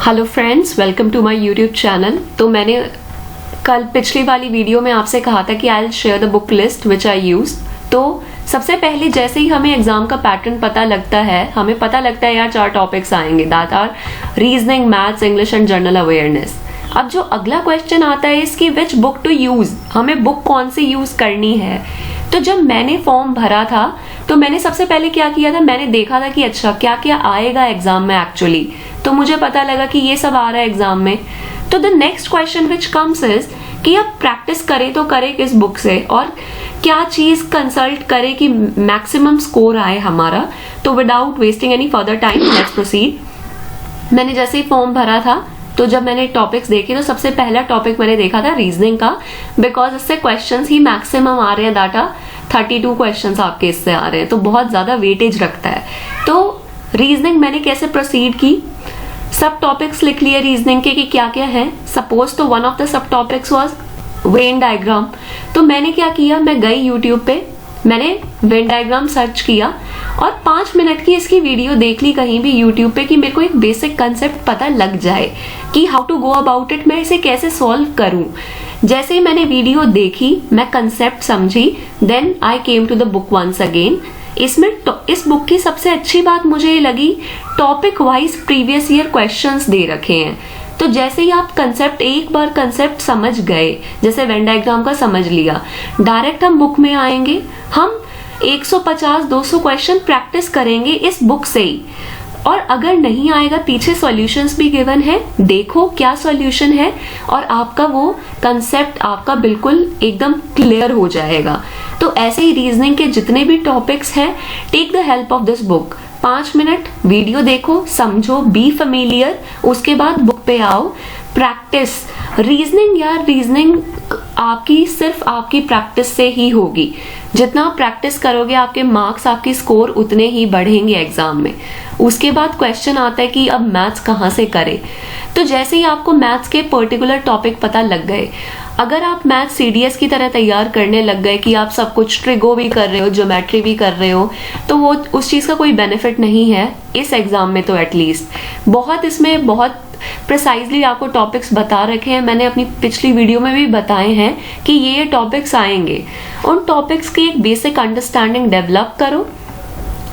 Hello friends, welcome to my YouTube channel. तो मैंने कल पिछली वाली वीडियो में आपसे कहा था कि I will share the book list which I use. तो सबसे पहले जैसे ही हमें एग्जाम का पैटर्न पता लगता है, हमें पता लगता है यार 4 टॉपिक्स आएंगे, that are reasoning, maths, English and general awareness. अब जो अगला क्वेश्चन आता है इसकी विच बुक टू यूज, हमें बुक कौन सी यूज करनी है। तो जब मैंने फॉर्म भरा था तो मैंने सबसे पहले क्या किया था, मैंने देखा था कि अच्छा क्या क्या आएगा एग्जाम में एक्चुअली। तो मुझे पता लगा कि ये सब आ रहा है एग्जाम में। तो the next question which comes is कि अब प्रैक्टिस करें तो करें किस बुक से और क्या चीज कंसल्ट करें कि मैक्सिमम स्कोर आए हमारा। तो without wasting any further time let's proceed. मैंने जैसे ही फॉर्म भरा था तो जब मैंने टॉपिक्स देखे तो सबसे पहला टॉपिक मैंने देखा था रीजनिंग का, बिकॉज इससे क्वेश्चंस ही मैक्सिमम आ रहे हैं। डाटा 32 क्वेश्चंस आपके इससे आ रहे हैं, तो बहुत ज्यादा वेटेज रखता है। तो रीजनिंग मैंने कैसे प्रोसीड की, सब टॉपिक्स लिख लिए रीजनिंग के कि क्या क्या है। सपोज तो one of the sub topics was Venn diagram. तो मैंने क्या किया, मैं गई यूट्यूब पे, मैंने वेन डायग्राम सर्च किया और 5 मिनट की इसकी वीडियो देख ली कहीं भी यूट्यूब पे कि मेरे को एक बेसिक कंसेप्ट पता लग जाए कि how to go about it, मैं इसे कैसे सॉल्व करूं। जैसे ही मैंने वीडियो देखी, मैं कंसेप्ट समझी, then I came to the book once again. इसमें इस बुक की सबसे अच्छी बात मुझे ये लगी, topic wise previous year questions दे रखे हैं। तो जैसे ही आप कंसेप्ट एक बार कंसेप्ट समझ गए, जैसे वेन डायग्राम का समझ लिया, डायरेक्ट हम बुक में आएंगे, हम 150-200 क्वेश्चन प्रैक्टिस करेंगे इस बुक से ही। और अगर नहीं आएगा, पीछे सॉल्यूशंस भी गिवन है, देखो क्या सॉल्यूशन है और आपका वो कंसेप्ट आपका बिल्कुल एकदम क्लियर हो जाएगा। तो ऐसे ही रीजनिंग के जितने भी टॉपिक्स हैं, take the help of this book. 5 minute video देखो, समझो, बी फेमिलियर, उसके बाद बुक पे आओ, प्रैक्टिस। रीजनिंग यार, रीजनिंग आपकी सिर्फ आपकी प्रैक्टिस से ही होगी। जितना आप प्रैक्टिस करोगे आपके मार्क्स, आपकी स्कोर उतने ही बढ़ेंगे एग्जाम में। उसके बाद क्वेश्चन आता है कि अब मैथ्स कहाँ से करें। तो जैसे ही आपको मैथ्स के पर्टिकुलर टॉपिक पता लग गए, अगर आप मैथ्स सीडीएस की तरह तैयार करने लग गए कि आप सब कुछ ट्रिगो भी कर रहे हो, ज्योमेट्री भी कर रहे हो, तो वो उस चीज का कोई बेनिफिट नहीं है इस एग्जाम में। तो एटलीस्ट बहुत इसमें बहुत प्रिसाइजली आपको टॉपिक्स बता रखे हैं, मैंने अपनी पिछली वीडियो में भी बताए हैं कि ये टॉपिक्स आएंगे। उन टॉपिक्स की एक बेसिक अंडरस्टैंडिंग डेवलप करो,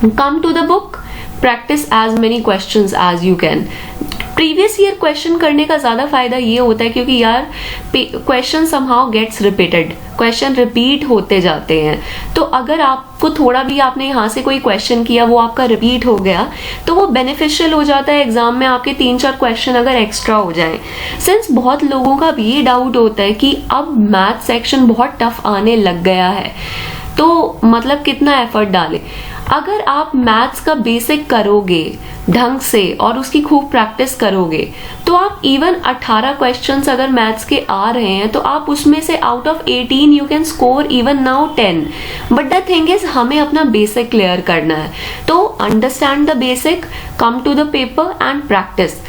come to the book, practice as many questions as you can. Previous year question करने का ज्यादा फायदा ये होता है क्योंकि यार question somehow gets repeated, question repeat होते जाते हैं। तो अगर आपको थोड़ा भी आपने यहाँ से कोई क्वेश्चन किया, वो आपका रिपीट हो गया, तो वो बेनिफिशियल हो जाता है एग्जाम में, आपके 3-4 क्वेश्चन अगर एक्स्ट्रा हो जाए। सिंस बहुत लोगों का भी ये डाउट होता है कि अब मैथ सेक्शन बहुत टफ आने लग गया है, तो मतलब कितना एफर्ट डालें। अगर आप मैथ्स का बेसिक करोगे ढंग से और उसकी खूब प्रैक्टिस करोगे, तो आप इवन 18 क्वेश्चंस अगर मैथ्स के आ रहे हैं तो आप उसमें से out of 18 you can score even now 10। But the thing is हमें अपना बेसिक क्लियर करना है। तो understand the basic, come to the paper and practice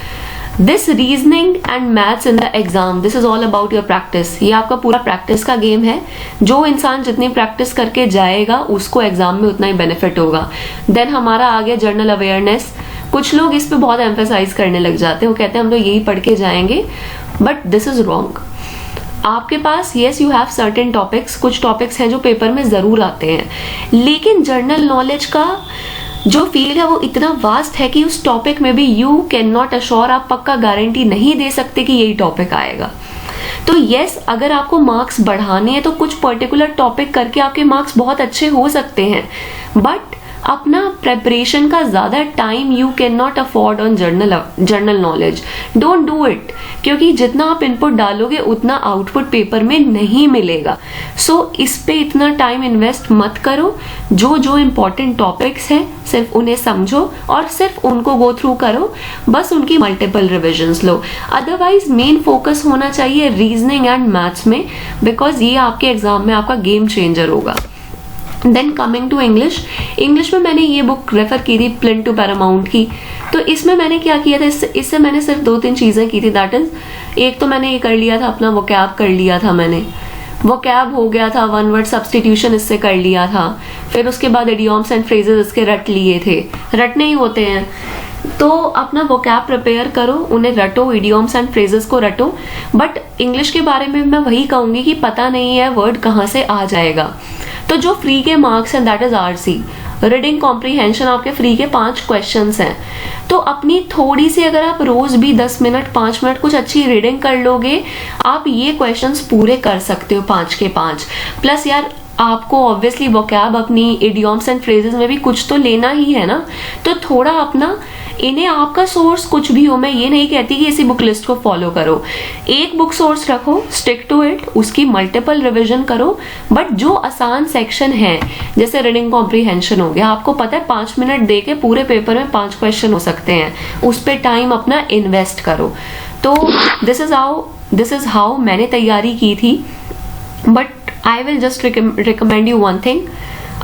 this reasoning and maths in the exam. This is all about your practice. ये आपका पूरा practice का game है। जो इंसान जितनी प्रैक्टिस करके जाएगा उसको एग्जाम में उतना ही बेनिफिट होगा। देन हमारा आ गया जनरल अवेयरनेस। कुछ लोग इस पे बहुत एम्फेसाइज करने लग जाते हैं, वो कहते हैं हम तो यही पढ़ के जाएंगे, बट दिस इज रॉन्ग। आपके पास yes you have certain topics, कुछ टॉपिक्स हैं जो पेपर में जरूर आते हैं, लेकिन जनरल नॉलेज का जो फील्ड है वो इतना वास्ट है कि उस टॉपिक में भी यू कैन नॉट अश्योर, आप पक्का गारंटी नहीं दे सकते कि यही टॉपिक आएगा। तो यस, अगर आपको मार्क्स बढ़ाने हैं तो कुछ पर्टिकुलर टॉपिक करके आपके मार्क्स बहुत अच्छे हो सकते हैं, बट अपना प्रेपरेशन का ज्यादा time you can not afford on general knowledge. Don't do it, क्योंकि जितना आप इनपुट डालोगे उतना आउटपुट पेपर में नहीं मिलेगा। सो इस पे इतना टाइम इन्वेस्ट मत करो। जो जो इम्पोर्टेंट टॉपिक्स हैं सिर्फ उन्हें समझो और सिर्फ उनको गो थ्रू करो, बस उनकी मल्टीपल रिविजन्स लो। अदरवाइज मेन फोकस होना चाहिए रीजनिंग एंड मैथ्स में, बिकॉज ये आपके एग्जाम में आपका गेम चेंजर होगा। Then coming to English, English में मैंने ये बुक रेफर की थी प्लिंट टू पैरामाउंट की। तो इसमें मैंने क्या किया था, इससे मैंने सिर्फ 2-3 चीजें की थी। दैट इज, एक तो मैंने ये कर लिया था, अपना वोकैब कर लिया था मैंने, वोकैब हो गया था, वन वर्ड सब्सटीट्यूशन इससे कर लिया था। फिर उसके बाद इडियम्स एंड फ्रेजेस इसके रट लिए थे, रटने ही होते हैं। तो अपना वोकैब प्रिपेयर करो, उन्हें रटो, इडियम्स एंड फ्रेजेस को रटो। बट इंग्लिश के बारे में मैं वही कहूंगी कि पता नहीं है वर्ड कहाँ से आ जाएगा। तो जो फ्री के मार्क्स हैं that is RC, reading comprehension आपके फ्री के 5 क्वेश्चंस हैं। तो अपनी थोड़ी सी अगर आप रोज भी 10 मिनट 5 मिनट कुछ अच्छी रीडिंग कर लोगे, आप ये क्वेश्चंस पूरे कर सकते हो 5 के 5। प्लस यार आपको ऑब्वियसली वोकैब अपनी इडियम्स एंड फ्रेजेस में भी कुछ तो लेना ही है ना, तो थोड़ा अपना इन्हें आपका सोर्स कुछ भी हो, मैं ये नहीं कहती कि इसी बुक लिस्ट को फॉलो करो, एक बुक सोर्स रखो, स्टिक टू इट, उसकी मल्टीपल रिवीजन करो। बट जो आसान सेक्शन है जैसे रीडिंग कॉम्प्रीहेंशन हो गया, आपको पता है 5 मिनट दे के पूरे पेपर में 5 क्वेश्चन हो सकते हैं, उस पर टाइम अपना इन्वेस्ट करो। तो दिस इज हाउ मैंने तैयारी की थी। But I will just recommend you one thing,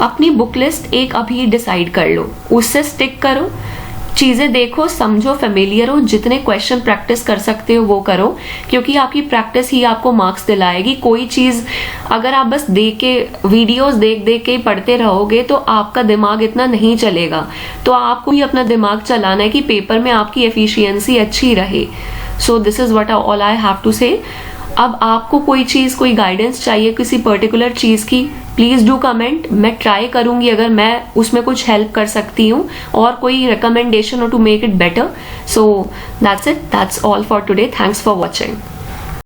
अपनी बुक लिस्ट एक अभी डिसाइड कर लो, उससे स्टिक करो, चीजें देखो, समझो, फेमिलियर हो, जितने क्वेश्चन प्रैक्टिस कर सकते हो वो करो, क्योंकि आपकी प्रैक्टिस ही आपको मार्क्स दिलाएगी। कोई चीज अगर आप बस देख के वीडियोस देख के पढ़ते रहोगे तो आपका दिमाग इतना नहीं चलेगा। तो आपको ही अपना दिमाग चलाना है कि पेपर में आपकी एफिशिएंसी अच्छी रहे। So this is what all I have to say. अब आपको कोई चीज, कोई गाइडेंस चाहिए किसी पर्टिकुलर चीज की, प्लीज डू कमेंट, मैं ट्राई करूंगी अगर मैं उसमें कुछ हेल्प कर सकती हूँ और कोई रिकमेंडेशन हो to make it better. So that's it, that's all for today, thanks for watching.